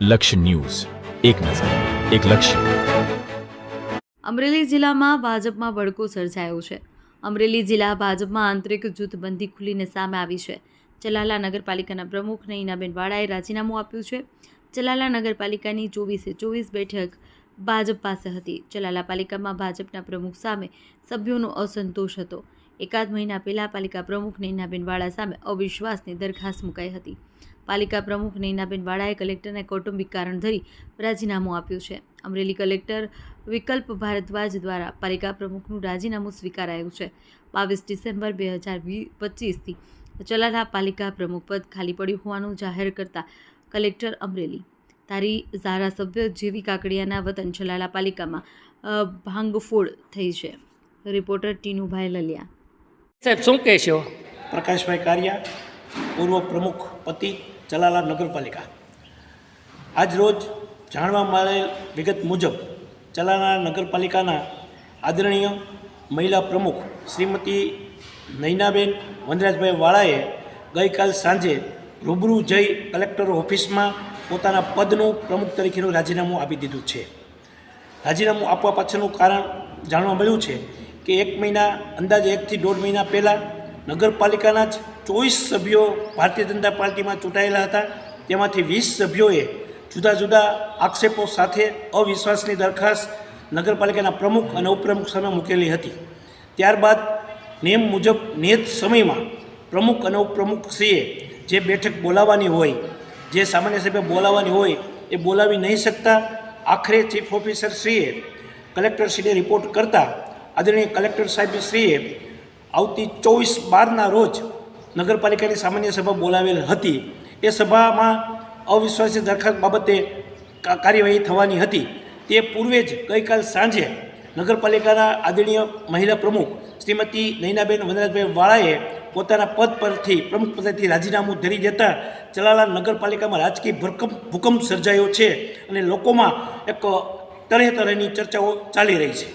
લક્ષ્ય ન્યૂઝ, એક નજર, એક લક્ષ્ય. અમરેલી જિલ્લામાં ભાજપમાં ભડકો સર્જાયો છે. અમરેલી જિલ્લા ભાજપમાં આંતરિક જૂથબંધી ખુલીને સામે આવી છે. ચલાલા નગરપાલિકાના પ્રમુખ નયનાબેન વાળાએ રાજીનામું આપ્યું છે. ચલાલા નગરપાલિકાની 24 બેઠક ભાજપ પાસે હતી. ચલાલા પાલિકામાં ભાજપના પ્રમુખ સામે સભ્યોનો અસંતોષ હતો. એકાદ મહિના પહેલા પાલિકા પ્રમુખ નયનાબેન વાળા સામે અવિશ્વાસની દરખાસ્ત મુકાઈ હતી. પાલિકા પ્રમુખ નયનાબેન વાળાએ કલેક્ટરને કૌટુંબિક કારણ ધરી રાજીનામું આપ્યું છે. અમરેલી કલેક્ટર વિકલ્પ ભારદ્વાજ દ્વારા પાલિકા પ્રમુખનું રાજીનામું સ્વીકારાયું છે. 22 ડિસેમ્બર 2025થી ચલાલા પાલિકા પ્રમુખ પદ ખાલી પડ્યું હોવાનું જાહેર કરતા કલેક્ટર અમરેલી ધારાસભ્ય જેવી કાકડિયાના વતન ચલાલા પાલિકામાં ભાંગફોડ થઈ છે. રિપોર્ટર ટીનુભાઈ લલિયા. સાહેબ શું કહેશો? પ્રકાશભાઈ કારિયા, પૂર્વ પ્રમુખ પતિ ચલાલા નગરપાલિકા. આજ રોજ જાણવા મળેલ વિગત મુજબ ચલાલા નગરપાલિકાના આદરણીય મહિલા પ્રમુખ શ્રીમતી નયનાબેન વનરાજભાઈ વાળાએ ગઈકાલ સાંજે રૂબરૂ જઈ કલેક્ટર ઓફિસમાં પોતાના પદનું પ્રમુખ તરીકેનું રાજીનામું આપી દીધું છે. રાજીનામું આપવા પાછળનું કારણ જાણવા મળ્યું છે કે અંદાજે 1 થી 1.5 મહિના પહેલાં નગરપાલિકાના જ 24 સભ્યો ભારતીય જનતા પાર્ટીમાં ચૂંટાયેલા હતા. તેમાંથી 20 સભ્યોએ જુદા જુદા આક્ષેપો સાથે અવિશ્વાસની દરખાસ્ત નગરપાલિકાના પ્રમુખ અને ઉપપ્રમુખ સામે મૂકેલી હતી. ત્યારબાદ નિયમ મુજબ નિયત સમયમાં પ્રમુખ અને ઉપપ્રમુખશ્રીએ જે બેઠક બોલાવવાની હોય, જે સામાન્ય સભ્ય બોલાવવાની હોય એ બોલાવી નહીં શકતા. આખરે ચીફ ઓફિસરશ્રીએ કલેક્ટરશ્રીને રિપોર્ટ કરતાં આદરણીય કલેક્ટર સાહેબશ્રીએ આવતી 24/12ના રોજ નગરપાલિકાની સામાન્ય સભા બોલાવેલ હતી. એ સભામાં અવિશ્વાસની દરખાસ્ત બાબતે કાર્યવાહી થવાની હતી. તે પૂર્વે જ ગઈકાલ સાંજે નગરપાલિકાના આદરણીય મહિલા પ્રમુખ શ્રીમતી નયનાબેન વનરાજભાઈ વાળાએ પોતાના પદ પરથી પ્રમુખ પદેથી રાજીનામું ધરી દેતા ચલાલા નગરપાલિકામાં રાજકીય ભૂકંપ સર્જાયો છે અને લોકોમાં એક તરહની ચર્ચાઓ ચાલી રહી છે.